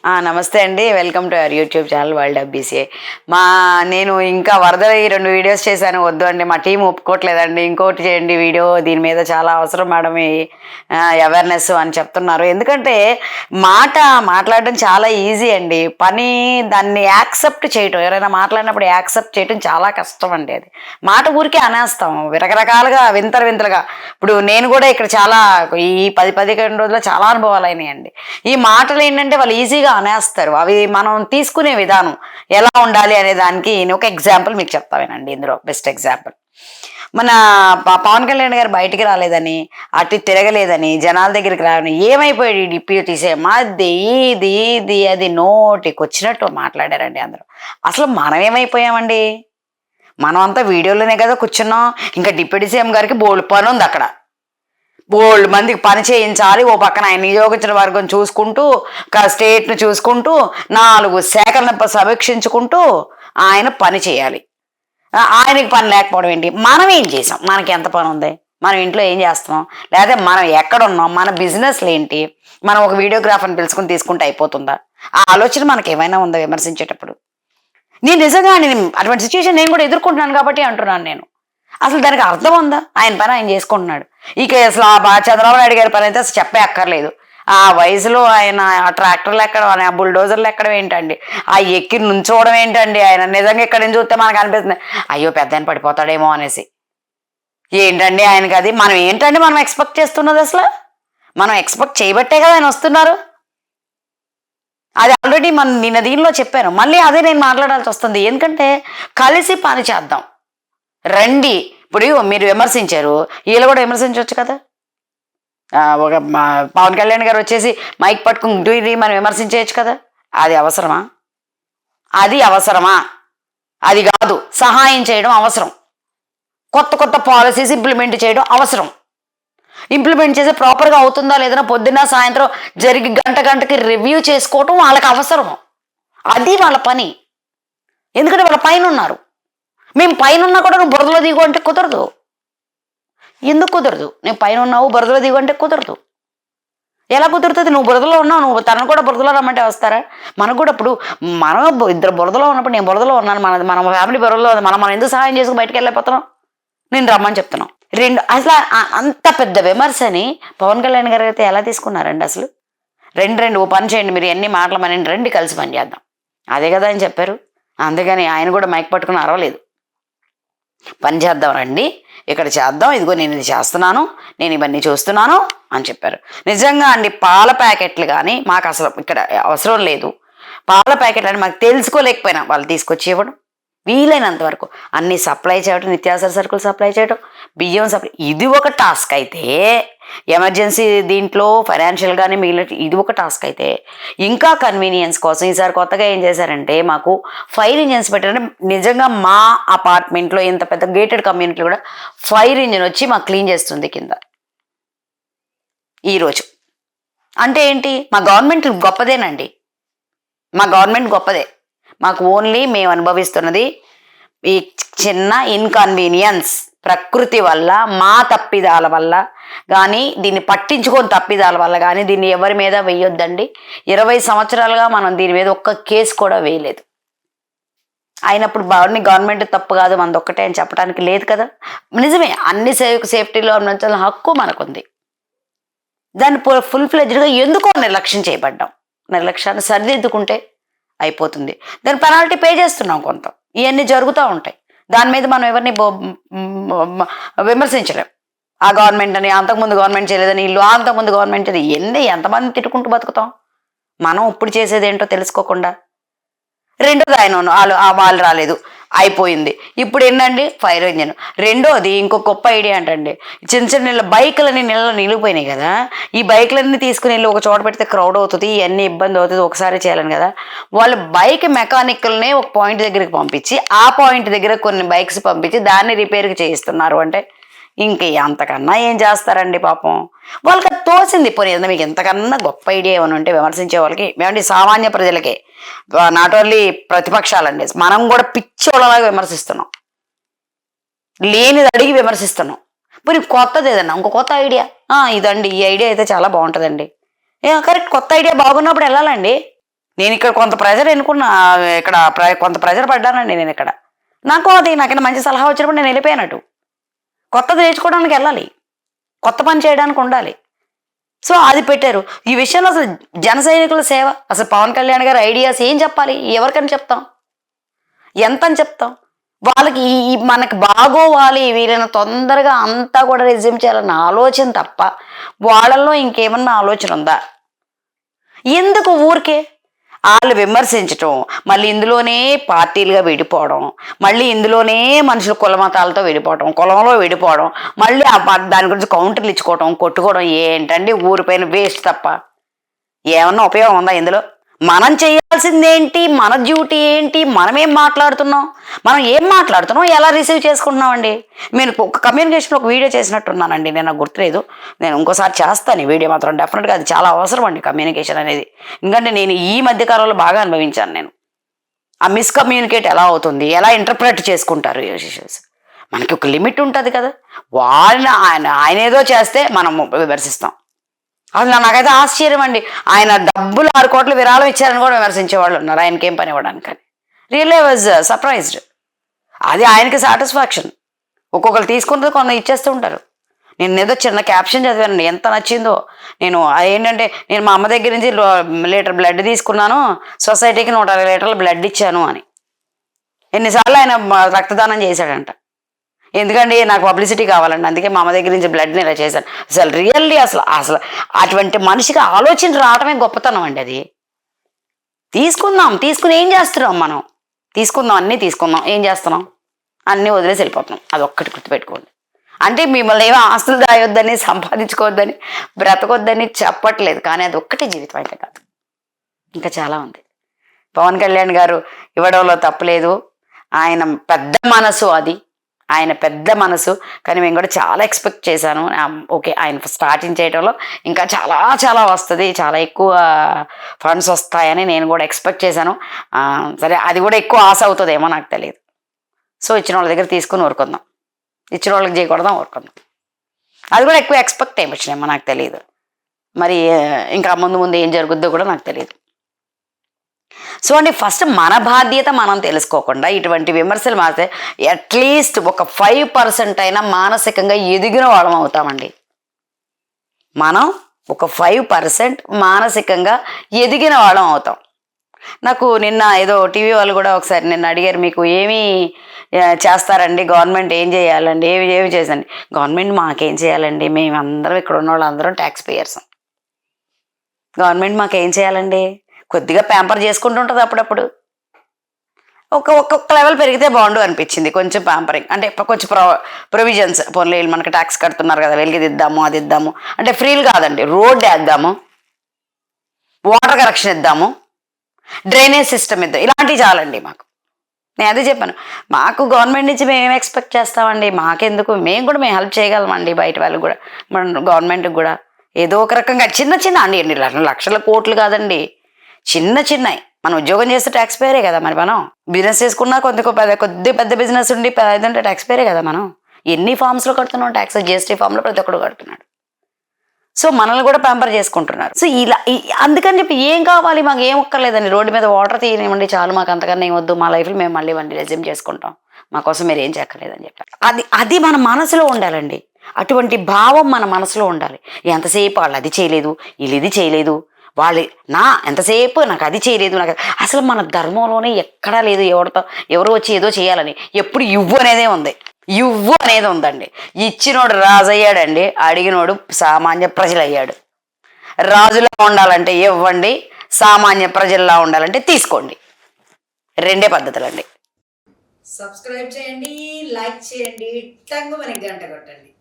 నమస్తే అండి. Welcome to our YouTube channel world of BCI. నేను ఇంకా వరద ఈ 2 వీడియోస్ చేశాను. వద్దు అండి, మా టీం ఒప్పుకోవట్లేదండి. ఇంకోటి చేయండి వీడియో, దీని మీద చాలా అవసరం మేడం ఈ అవేర్నెస్ అని చెప్తున్నారు. ఎందుకంటే మాట్లాడడం చాలా ఈజీ అండి. దాన్ని యాక్సెప్ట్ చేయటం, ఎవరైనా మాట్లాడినప్పుడు యాక్సెప్ట్ చేయటం చాలా కష్టం అండి. అది మాట ఊరికే అనేస్తాం రకరకాలుగా వింతలుగా. ఇప్పుడు నేను కూడా ఇక్కడ చాలా ఈ 10-11 రోజుల్లో చాలా అనుభవాలు అయినాయండి. ఈ మాటలు ఏంటంటే వాళ్ళు ఈజీగా అనేస్తారు. అవి మనం తీసుకునే విధానం ఎలా ఉండాలి అనే దానికి నేను ఒక ఎగ్జాంపుల్ మీకు చెప్తావేనండి. ఇందులో బెస్ట్ ఎగ్జాంపుల్, మన పవన్ కళ్యాణ్ గారు బయటికి రాలేదని, అటు తిరగలేదని, జనాల దగ్గరికి రావని, ఏమైపోయాడు ఈ డిప్యూటీ సీఎం, అది ఇది ఇది అది నోటికి వచ్చినట్టు మాట్లాడారండి అందరూ. అసలు మనం ఏమైపోయామండి? మనం అంతా వీడియోలోనే కదా కూర్చున్నాం. ఇంకా డిప్యూటీ సీఎం గారికి బోల్డ్ పని ఉంది అక్కడ. బోల్డ్ మందికి పని చేయించాలి. ఓ పక్కన ఆయన నియోజకవర్గ వర్గం చూసుకుంటూ, స్టేట్ను చూసుకుంటూ, 4 శాఖలను సమీక్షించుకుంటూ ఆయన పని చేయాలి. ఆయనకి పని లేకపోవడం ఏంటి? మనం ఏం చేసాం? మనకి ఎంత పని ఉంది? మనం ఇంట్లో ఏం చేస్తున్నాం? లేదా మనం ఎక్కడున్నాం? మన బిజినెస్లు ఏంటి? మనం ఒక వీడియోగ్రాఫర్ని పిలుచుకుని తీసుకుంటే అయిపోతుందా? ఆ ఆలోచన మనకి ఏమైనా ఉందా విమర్శించేటప్పుడు? నిజంగా అటువంటి సిచ్యువేషన్ నేను కూడా ఎదుర్కొంటున్నాను కాబట్టి అంటున్నాను నేను. అసలు దానికి అర్థం ఉందా? ఆయన పని ఆయన చేసుకుంటున్నాడు. ఇక అసలు చంద్రబాబు నాయుడు గారి పని అయితే అసలు చెప్పే అక్కర్లేదు. ఆ వయసులో ఆయన ఆ ట్రాక్టర్లు ఎక్కడం, ఆ బుల్డోజర్లు ఎక్కడం ఏంటండి, ఆ ఎక్కి నుంచోవడం ఏంటండి, ఆయన నిజంగా ఎక్కడి నుంచి చూస్తే మనకు అనిపిస్తుంది అయ్యో పెద్ద ఆయన పడిపోతాడేమో అనేసి. ఏంటండి ఆయనకి అది? మనం ఎక్స్పెక్ట్ చేస్తున్నది అసలు? మనం ఎక్స్పెక్ట్ చేయబట్టే కదా ఆయన వస్తున్నారు. అది ఆల్రెడీ నిన్న దీనిలో చెప్పాను. మళ్ళీ అదే నేను మాట్లాడాల్సి వస్తుంది. ఎందుకంటే కలిసి పని చేద్దాం రండి. ఇప్పుడు మీరు విమర్శించారు, వీళ్ళు కూడా విమర్శించవచ్చు కదా. ఒక పవన్ కళ్యాణ్ గారు వచ్చేసి మైక్ పట్టుకుని మనం విమర్శించవచ్చు కదా. అది అవసరమా? అది కాదు. సహాయం చేయడం అవసరం. కొత్త పాలసీస్ ఇంప్లిమెంట్ చేయడం అవసరం. ఇంప్లిమెంట్ చేసి ప్రాపర్గా అవుతుందా లేదన్నా పొద్దున్న సాయంత్రం జరిగి గంటకి రివ్యూ చేసుకోవటం వాళ్ళకి అవసరం. అది వాళ్ళ పని. ఎందుకంటే వాళ్ళ పైన ఉన్నారు. మేము పైన ఉన్నా కూడా నువ్వు బురదలో దిగు అంటే కుదరదు. ఎందుకు కుదరదు? నేను పైన ఉన్నావు బురదలో దిగు అంటే కుదరదు. ఎలా కుదురుతుంది? నువ్వు బురదలో ఉన్నావు, నువ్వు తనను కూడా బురదలో రమ్మంటే వస్తారా? మనకు కూడా ఇప్పుడు మనం ఇద్దరు బురదలో ఉన్నప్పుడు, నేను బురదలో ఉన్నాను, మన ఫ్యామిలీ బురదలో ఉంది, మనం ఎందుకు సహాయం చేసుకుని బయటకు వెళ్ళిపోతున్నాం? నేను రమ్మని చెప్తున్నాం. అసలు అంత పెద్ద విమర్శని పవన్ కళ్యాణ్ గారు అయితే ఎలా తీసుకున్నారండి అసలు? ఓ పని చేయండి, మీరు ఎన్ని మాటలు మన రండి కలిసి పని చేద్దాం, అదే కదా ఆయన చెప్పారు. అందుకని ఆయన కూడా మైక్ పట్టుకుని అరవలేదు. పని చేద్దాం రండి, ఇక్కడ చేద్దాం, ఇదిగో నేను ఇది చేస్తున్నాను, నేను ఇవన్నీ చూస్తున్నాను అని చెప్పారు. నిజంగా అండి, పాల ప్యాకెట్లు కానీ మాకు అసలు ఇక్కడ అవసరం లేదు. పాల ప్యాకెట్లు అని మాకు తెలుసుకోలేకపోయినా వాళ్ళు తీసుకొచ్చి ఇవ్వడం, వీలైనంత వరకు అన్ని సప్లై చేయడం, నిత్యావసర సరుకులు సప్లై చేయడం, బియ్యం సప్లై, ఇది ఒక టాస్క్ అయితే, ఎమర్జెన్సీ దీంట్లో ఫైనాన్షియల్గానే మిగిలిన ఇది ఒక టాస్క్ అయితే, ఇంకా కన్వీనియన్స్ కోసం ఈసారి కొత్తగా ఏం చేశారంటే మాకు ఫైర్ ఇంజిన్స్ పెట్టారంటే, నిజంగా మా అపార్ట్మెంట్లో ఇంత పెద్ద గేటెడ్ కమ్యూనిటీలో కూడా ఫైర్ ఇంజిన్ వచ్చి మాకు క్లీన్ చేస్తుంది కింద ఈరోజు. అంటే ఏంటి? మా గవర్నమెంట్ గొప్పదేనండి, మా గవర్నమెంట్ గొప్పదే. మాకు ఓన్లీ మేము అనుభవిస్తున్నది ఈ చిన్న ఇన్కన్వీనియన్స్ ప్రకృతి వల్ల, మా తప్పిదాల వల్ల కానీ, దీన్ని పట్టించుకొని తప్పిదాల వల్ల కానీ దీన్ని ఎవరి మీద వేయొద్దండి. 20 సంవత్సరాలుగా మనం దీని మీద ఒక్క కేసు కూడా వేయలేదు. అయినప్పుడు గవర్నమెంట్ తప్పు కాదు మనది ఒక్కటే అని చెప్పడానికి లేదు కదా. నిజమే, అన్ని సేఫ్టీలో ఉంచాలని హక్కు మనకుంది. దాన్ని ఫుల్ ఫ్లెడ్జ్డ్గా ఎందుకో నిర్లక్ష్యం చేయబడ్డాం. నిర్లక్ష్యాన్ని సరిదిద్దుకుంటే అయిపోతుంది. దాని పెనాల్టీ పే చేస్తున్నాం కొంత. ఇవన్నీ జరుగుతూ ఉంటాయి. దాని మీద మనం ఎవరిని విమర్శించలేం. ఆ గవర్నమెంట్ అని, అంతకుముందు గవర్నమెంట్ చేయలేదని, ఇల్లు అంతకుముందు గవర్నమెంట్ అని, ఎంతమంది తిట్టుకుంటూ బతుకుతాం మనం ఇప్పుడు చేసేది ఏంటో తెలుసుకోకుండా. రెండోది వాళ్ళు రాలేదు, అయిపోయింది. ఇప్పుడు ఏంటండి ఫైర్ ఇంజిన్. రెండోది ఇంకో గొప్ప ఐడియా అంటండి, చిన్న బైకులన్నీ నీళ్ళలో నిలిగిపోయినాయి కదా, ఈ బైకులన్నీ తీసుకుని వెళ్ళి ఒక చోట పెడితే క్రౌడ్ అవుతుంది, ఇవన్నీ ఇబ్బంది అవుతుంది, ఒకసారి చేయాలని కదా. వాళ్ళు బైక్ మెకానిక్లనే ఒక పాయింట్ దగ్గరికి పంపించి, ఆ పాయింట్ దగ్గర కొన్ని బైక్స్ పంపించి దాన్ని రిపేర్కి చేయిస్తున్నారు. అంటే ఇంక అంతకన్నా ఏం చేస్తారండి పాపం. వాళ్ళకి తోసింది. పోనీ మీకు ఎంతకన్నా గొప్ప ఐడియా ఏమైనా ఉంటే విమర్శించే వాళ్ళకి, మేమంటే సామాన్య ప్రజలకే, నాట్ ఓన్లీ ప్రతిపక్షాలండి, మనం కూడా పిచ్చోళ్ళలాగా విమర్శిస్తున్నాం, లేనిది అడిగి విమర్శిస్తున్నాం. పోనీ కొత్తది ఏదన్నా ఇంకో కొత్త ఐడియా, ఇదండి ఈ ఐడియా అయితే చాలా బాగుంటుందండి, కరెక్ట్, కొత్త ఐడియా బాగున్నప్పుడు వెళ్ళాలండి. నేను ఇక్కడ కొంత ప్రెజర్ ఎన్నుకున్నా, ఇక్కడ కొంత ప్రెజర్ పడ్డానండి నేను ఇక్కడ. నాకైనా మంచి సలహా వచ్చినప్పుడు నేను వెళ్ళిపోయానట్టు. కొత్తది నేర్చుకోవడానికి వెళ్ళాలి, కొత్త పని చేయడానికి ఉండాలి. సో అది పెట్టారు. ఈ విషయంలో అసలు జన సైనికుల సేవ, అసలు పవన్ కళ్యాణ్ గారి ఐడియాస్ ఏం చెప్పాలి, ఎవరికని చెప్తాం, ఎంతని చెప్తాం? వాళ్ళకి మనకి బాగోవాలి, వీళ్ళని తొందరగా అంతా కూడా రిజ్యూమ్ చేయాలన్న ఆలోచన తప్ప వాళ్ళల్లో ఇంకేమన్నా ఆలోచన ఉందా? ఎందుకు ఊరికే వాళ్ళు విమర్శించటం, మళ్ళీ ఇందులోనే పార్టీలుగా విడిపోవడం, మళ్ళీ ఇందులోనే మనుషులు కుల మతాలతో విడిపోవడం, కులంలో విడిపోవడం, మళ్ళీ దాని గురించి కౌంటర్లు ఇచ్చుకోవడం, కొట్టుకోవడం. ఏంటండి ఊరిపైన వేస్ట్ తప్ప ఏమన్నా ఉపయోగం ఉందా ఇందులో? మనం చేయాల్సిందేంటి, మన డ్యూటీ ఏంటి, మనం ఏం మాట్లాడుతున్నాం, ఎలా రిసీవ్ చేసుకుంటున్నామండి? నేను ఒక కమ్యూనికేషన్లో ఒక వీడియో చేసినట్టున్నానండి, నేను నాకు గుర్తులేదు. నేను ఇంకోసారి చేస్తాను ఈ వీడియో మాత్రం. డెఫినెట్గా అది చాలా అవసరం అండి కమ్యూనికేషన్ అనేది. ఎందుకంటే నేను ఈ మధ్యకాలంలో బాగా అనుభవించాను. నేను ఆ మిస్కమ్యూనికేట్ ఎలా అవుతుంది, ఎలా ఇంటర్ప్రెట్ చేసుకుంటారు ఇష్యూస్. మనకి ఒక లిమిట్ ఉంటుంది కదా. ఆయన ఏదో చేస్తే మనం విమర్శిస్తాం. అసలు నాకైతే ఆశ్చర్యం అండి. ఆయన డబ్బులు 6 కోట్లు విరాళం ఇచ్చారని కూడా విమర్శించే వాళ్ళు ఉన్నారు, ఆయనకి ఏం పని ఇవ్వడానికి. Really was surprised. అది ఆయనకి సాటిస్ఫాక్షన్. ఒక్కొక్కరు తీసుకుంటే కొన్ని ఇచ్చేస్తూ ఉంటారు. నేను ఏదో చిన్న క్యాప్షన్ చదివానండి, ఎంత నచ్చిందో. నేను ఏంటంటే, నేను మా అమ్మ దగ్గర నుంచి లీటర్ బ్లడ్ తీసుకున్నాను, సొసైటీకి 120 లీటర్ల బ్లడ్ ఇచ్చాను అని. ఎన్నిసార్లు ఆయన రక్తదానం చేశాడంట. ఎందుకండి, నాకు పబ్లిసిటీ కావాలండి, అందుకే మా అమ్మ దగ్గర నుంచి బ్లడ్ని ఇలా చేశాను. అసలు రియల్లీ అసలు అటువంటి మనిషికి ఆలోచన రావటమే గొప్పతనం అండి. అది తీసుకుని ఏం చేస్తున్నాం మనం? అన్నీ తీసుకుందాం, ఏం చేస్తున్నాం? అన్నీ వదిలేసి వెళ్ళిపోతున్నాం. అది ఒక్కటి గుర్తుపెట్టుకోండి. అంటే మిమ్మల్ని ఏమో ఆస్తులు దాయొద్దని, సంపాదించుకోవద్దని, బ్రతకొద్దని చెప్పట్లేదు, కానీ అది ఒక్కటే జీవితం అయితే కాదు, ఇంకా చాలా ఉంది. పవన్ కళ్యాణ్ గారు ఇవ్వడంలో తప్పులేదు. ఆయన పెద్ద మనసు, ఆయన పెద్ద మనసు. కానీ మేము కూడా చాలా ఎక్స్పెక్ట్ చేశాను. ఓకే, ఆయన స్టార్టింగ్ చేయడంలో ఇంకా చాలా చాలా వస్తుంది, చాలా ఎక్కువ ఫండ్స్ వస్తాయని నేను కూడా ఎక్స్పెక్ట్ చేశాను. సరే, అది కూడా ఎక్కువ ఆశ అవుతుందేమో నాకు తెలియదు. సో ఇచ్చిన వాళ్ళ దగ్గర తీసుకుని ఊరుకుందాం, ఇచ్చిన వాళ్ళకి చేయకూడదాం, ఊరుకుందాం. అది కూడా ఎక్కువ ఎక్స్పెక్ట్ ఏమొచ్చినాయేమో నాకు తెలియదు. మరి ఇంకా ముందు ఏం జరుగుద్దో కూడా నాకు తెలియదు. సో అండి, ఫస్ట్ మన బాధ్యత మనం తెలుసుకోకుండా ఇటువంటి విమర్శలు మారితే అట్లీస్ట్ ఒక 5% అయినా మానసికంగా ఎదిగిన వాళ్ళం అవుతామండి. మనం ఒక 5% మానసికంగా ఎదిగిన వాళ్ళం అవుతాం. నాకు నిన్న ఏదో టీవీ వాళ్ళు కూడా ఒకసారి నిన్న అడిగారు, మీకు ఏమి చేస్తారండి, గవర్నమెంట్ ఏం చేయాలండి, ఏమి చేసండి. గవర్నమెంట్ మాకేం చేయాలండి, మేమందరం ఇక్కడ ఉన్న వాళ్ళందరం ట్యాక్స్ పేయర్స్. గవర్నమెంట్ మాకేం చేయాలండి, కొద్దిగా ప్యాంపర్ చేసుకుంటూ ఉంటుంది అప్పుడప్పుడు. ఒక్కొక్క లెవెల్ పెరిగితే బాగుండు అనిపించింది, కొంచెం ప్యాంపరింగ్ అంటే కొంచెం ప్రొవిజన్స్. పోన్లే, మనకి ట్యాక్స్ కడుతున్నారు కదా, వెలిగిది ఇద్దాము, అది ఇద్దాము అంటే ఫ్రీలు కాదండి, రోడ్ వేద్దాము, వాటర్ కరెక్షన్ ఇద్దాము, డ్రైనేజ్ సిస్టమ్ ఇద్దాం, ఇలాంటివి చాలండి మాకు. నేను అదే చెప్పాను, మాకు గవర్నమెంట్ నుంచి మేము ఎక్స్పెక్ట్ చేస్తామండి, మాకెందుకు, మేము హెల్ప్ చేయగలమండి బయట వాళ్ళకి కూడా, మన గవర్నమెంట్కి కూడా ఏదో ఒక రకంగా చిన్న అండి, లక్షల కోట్లు కాదండి, చిన్నవి. మనం ఉద్యోగం చేస్తే ట్యాక్స్ పేరే కదా. మరి మనం బిజినెస్ చేసుకున్నా కొద్ది పెద్ద బిజినెస్ ఉండి ఏదంటే ట్యాక్స్ పేరే కదా. మనం ఎన్ని ఫామ్స్లో కడుతున్నాం ట్యాక్స్, జిఎస్టీ ఫామ్లో ప్రతి ఒక్కడు కడుతున్నాడు. సో మనల్ని కూడా ప్యాంపర్ చేసుకుంటున్నారు. సో ఇలా అందుకని చెప్పి ఏం కావాలి, మాకు ఏం ఒక్కర్లేదండి, రోడ్డు మీద వాటర్ తీయనివ్వండి చాలు, మాకు అంతకన్నా ఏం వద్దు, మా లైఫ్లో మేము మళ్ళీ రెజ్యూమ్ చేసుకుంటాం, మా కోసం మీరు ఏం చెక్కలేదని చెప్పారు. అది మన మనసులో ఉండాలండి, అటువంటి భావం మన మనసులో ఉండాలి. ఎంతసేపు వాళ్ళు అది చేయలేదు, వీళ్ళు ఇది చేయలేదు, వాళ్ళు ఎంతసేపు నాకు అది చేయలేదు, నాకు అసలు మన ధర్మంలోనే ఎక్కడా లేదు ఎవరు వచ్చి ఏదో చేయాలని. ఎప్పుడు ఇవ్వు అనేది ఉందండి. ఇచ్చినోడు రాజు అయ్యాడండి, అడిగినోడు సామాన్య ప్రజలు అయ్యాడు. రాజులా ఉండాలంటే ఇవ్వండి, సామాన్య ప్రజల్లా ఉండాలంటే తీసుకోండి. 2 పద్ధతులండి. సబ్స్క్రైబ్ చేయండి, లైక్ చేయండి, టంగు మనకి గంట కొట్టండి.